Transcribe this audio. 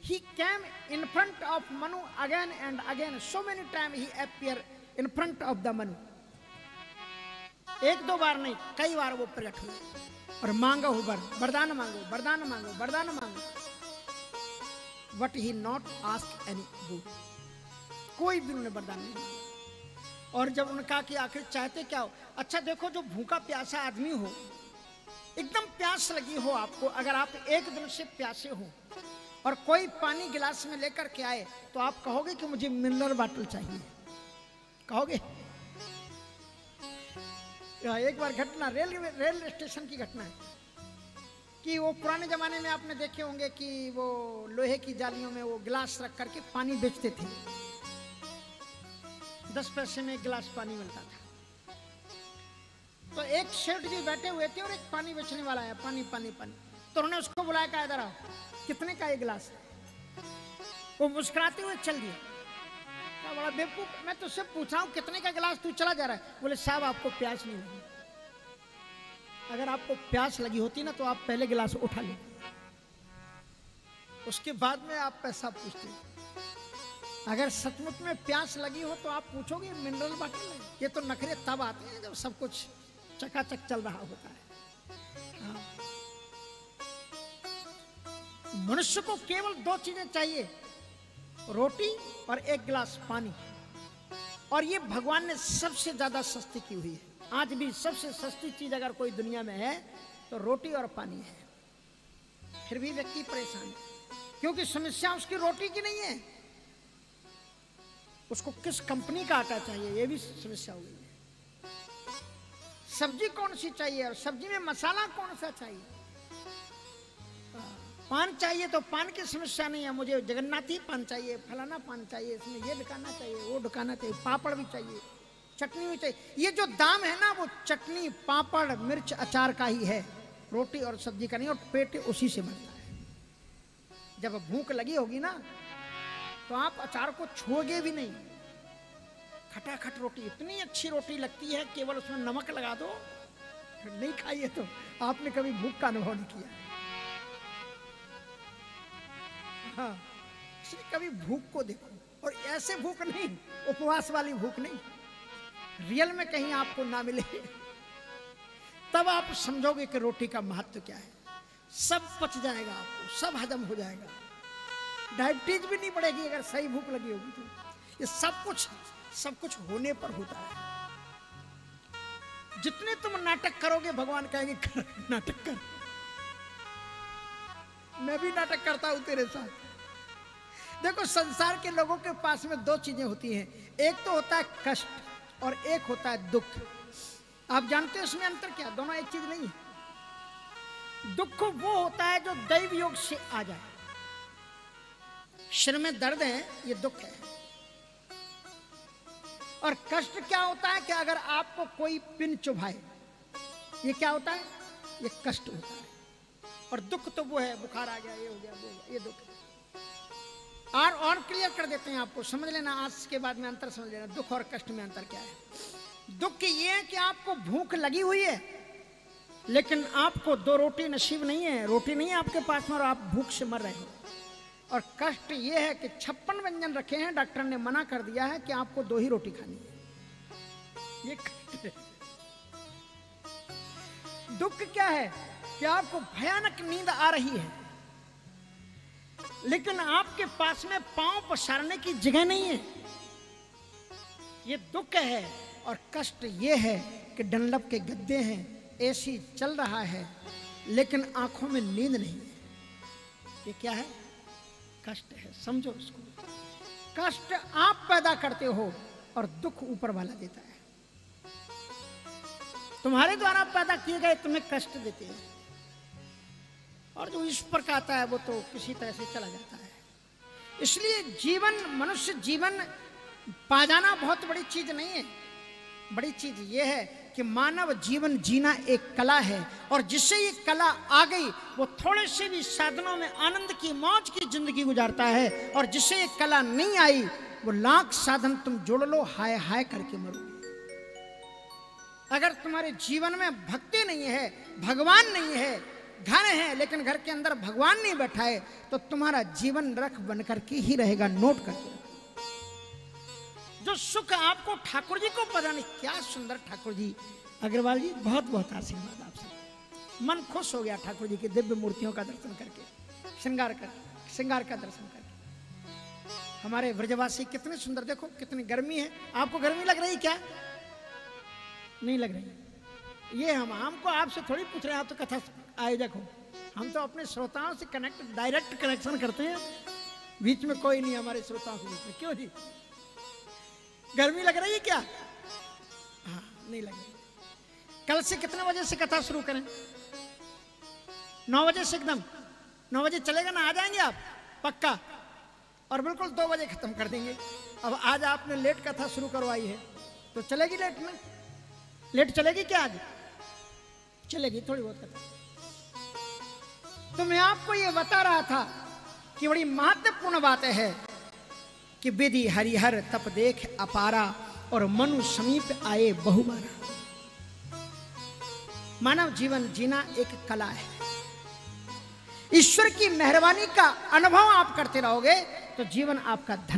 He came in front of Manu again and again. So many times he appeared in front of the Manu. एक दो बार नहीं, कई बार वो प्रकट हुए और मांगा हो वरदान मांगो, वरदान मांगो, वरदान मांगो. But he not asked any good. कोई भी उन्होंने वरदान नहीं मांगा. और जब उन्होंने कहा कि आखिर चाहते क्या हो? अच्छा देखो, जो भूखा प्यासा आदमी हो, एकदम प्यास लगी हो आपको, अगर आप एक दिन से प्यासे हो और कोई पानी गिलास में लेकर के आए तो आप कहोगे कि मुझे मिनरल वाटर चाहिए? कहोगे? एक बार घटना रेल स्टेशन की घटना है कि वो पुराने जमाने में आपने देखे होंगे कि वो लोहे की जालियों में वो गिलास रख करके पानी बेचते थे. 10 पैसे में एक गिलास पानी मिलता था. तो एक सेठ जी बैठे हुए थे और एक पानी बेचने वाला है, पानी पानी पानी. तो उन्होंने उसको बुलाया, कहा इधर आओ, कितने का ये गिलास है? वो मुस्कुराते हुए चल दिया. बड़ा बेवकूफ, मैं तुझसे पूछ रहा हूं कितने का गिलास, तू चला जा रहा है. बोले साहब आपको प्यास नहीं लगी. अगर आपको प्यास लगी होती ना तो आप पहले गिलास उठा लेते, उसके बाद में आप पैसा पूछते. अगर सचमुच में प्यास लगी हो तो आप पूछोगे मिनरल वाटर नहीं. ये तो नखरे तब आते हैं जब सब कुछ चकाचक चल रहा होता है. हाँ। मनुष्य को केवल 2 चीजें चाहिए, रोटी और एक गिलास पानी. और ये भगवान ने सबसे ज्यादा सस्ती की हुई है. आज भी सबसे सस्ती चीज अगर कोई दुनिया में है तो रोटी और पानी है. फिर भी व्यक्ति परेशान है क्योंकि समस्या उसकी रोटी की नहीं है, उसको किस कंपनी का आटा चाहिए ये भी समस्या हो गई है. सब्जी कौन सी चाहिए और सब्जी में मसाला कौन सा चाहिए. पान चाहिए तो पान की समस्या नहीं है, मुझे जगन्नाथी पान चाहिए, फलाना पान चाहिए, इसमें ये ढुकाना चाहिए, वो ढुकाना चाहिए, पापड़ भी चाहिए, चटनी भी चाहिए. ये जो दाम है ना वो चटनी, पापड़, मिर्च, अचार का ही है, रोटी और सब्जी का नहीं. और पेट उसी से भरता है. जब भूख लगी होगी ना तो आप अचार को छोड़ोगे भी नहीं. खटाखट रोटी, इतनी अच्छी रोटी लगती है, केवल उसमें नमक लगा दो. नहीं खाइए तो आपने कभी भूख का अनुभव नहीं किया. हाँ, इसलिए कभी भूख को देखो, और ऐसे भूख नहीं, उपवास वाली भूख नहीं, रियल में कहीं आपको ना मिले तब आप समझोगे कि रोटी का महत्व क्या है. सब पच जाएगा, आपको सब हजम हो जाएगा, डायबिटीज भी नहीं बढ़ेगी अगर सही भूख लगी होगी तो. ये सब कुछ होने पर होता है. जितने तुम नाटक करोगे भगवान कहेंगे कर, नाटक कर. मैं भी नाटक करता हूं तेरे साथ. देखो, संसार के लोगों के पास में 2 चीजें होती हैं. एक तो होता है कष्ट और एक होता है दुख. आप जानते हो इसमें अंतर क्या? दोनों एक चीज नहीं है. दुख वो होता है जो दैव योग से आ जाए. सिर में दर्द है, ये दुख है. और कष्ट क्या होता है कि अगर आपको कोई पिन चुभाए, ये क्या होता है? ये कष्ट होता है. और दुख तो वो है, बुखार आ गया, ये हो गया, वो हो गया, ये दुख है. और क्लियर कर देते हैं आपको, समझ लेना. आज के बाद में अंतर समझ लेना, दुख और कष्ट में अंतर क्या है. दुख ये है कि आपको भूख लगी हुई है लेकिन आपको 2 रोटी नसीब नहीं है, रोटी नहीं है आपके पास में और आप भूख से मर रहे हो. और कष्ट ये है कि 56 व्यंजन रखे हैं, डॉक्टर ने मना कर दिया है कि आपको 2 ही रोटी खानी है. ये कष्ट है. दुख क्या है कि आपको भयानक नींद आ रही है लेकिन आपके पास में पांव पसारने की जगह नहीं है. ये दुख है. और कष्ट ये है कि डनलप के गद्दे हैं, एसी चल रहा है लेकिन आंखों में नींद नहीं है. ये क्या है? कष्ट है. समझो इसको. कष्ट आप पैदा करते हो और दुख ऊपर वाला देता है. तुम्हारे द्वारा पैदा किए गए तुम्हें कष्ट देते हैं और जो ईश्वर का आता है वो तो किसी तरह से चला जाता है. इसलिए जीवन, मनुष्य जीवन पा जाना बहुत बड़ी चीज नहीं है. बड़ी चीज ये है कि मानव जीवन जीना एक कला है और जिससे ये कला आ गई वो थोड़े से भी साधनों में आनंद की, मौज की जिंदगी गुजारता है. और जिससे ये कला नहीं आई वो लाख साधन तुम जोड़ लो, हाय हाय करके मरोगे. अगर तुम्हारे जीवन में भक्ति नहीं है, भगवान नहीं है घर है लेकिन घर के अंदर भगवान नहीं बैठा है तो तुम्हारा जीवन रख बनकर के ही रहेगा। नोट करके जो सुख आपको ठाकुर जी को पता नहीं, क्या सुंदर ठाकुर जी। अग्रवाल जी बहुत बहुत आशीर्वाद आपसे, मन खुश हो गया ठाकुर जी की दिव्य मूर्तियों का दर्शन करके, श्रृंगार का दर्शन करके। हमारे ब्रजवासी कितने सुंदर, देखो कितनी गर्मी है। आपको गर्मी लग रही क्या? नहीं लग रही। ये हमको आपसे थोड़ी पूछ रहे हैं, आप तो कथा आयोजक हो। हम तो अपने श्रोताओं से डायरेक्ट कनेक्शन करते हैं, बीच में कोई नहीं हमारे श्रोताओं के बीच में। क्यों जी, गर्मी लग रही है क्या? हाँ नहीं लग रही। कल से कितने बजे से कथा शुरू करें? 9 बजे से एकदम 9 बजे चलेगा ना? आ जाएंगे आप पक्का? और बिल्कुल 2 बजे खत्म कर देंगे। अब आज आपने लेट कथा शुरू करवाई है तो चलेगी लेट में? लेट चलेगी क्या आज? चलेगी थोड़ी बहुत कथा। तो मैं आपको ये बता रहा था कि बड़ी महत्वपूर्ण बात है कि विधि हरिहर तप देख अपारा और मनु समीप आए बहुबारा। मानव जीवन जीना एक कला है। ईश्वर की मेहरबानी का अनुभव आप करते रहोगे तो जीवन आपका धन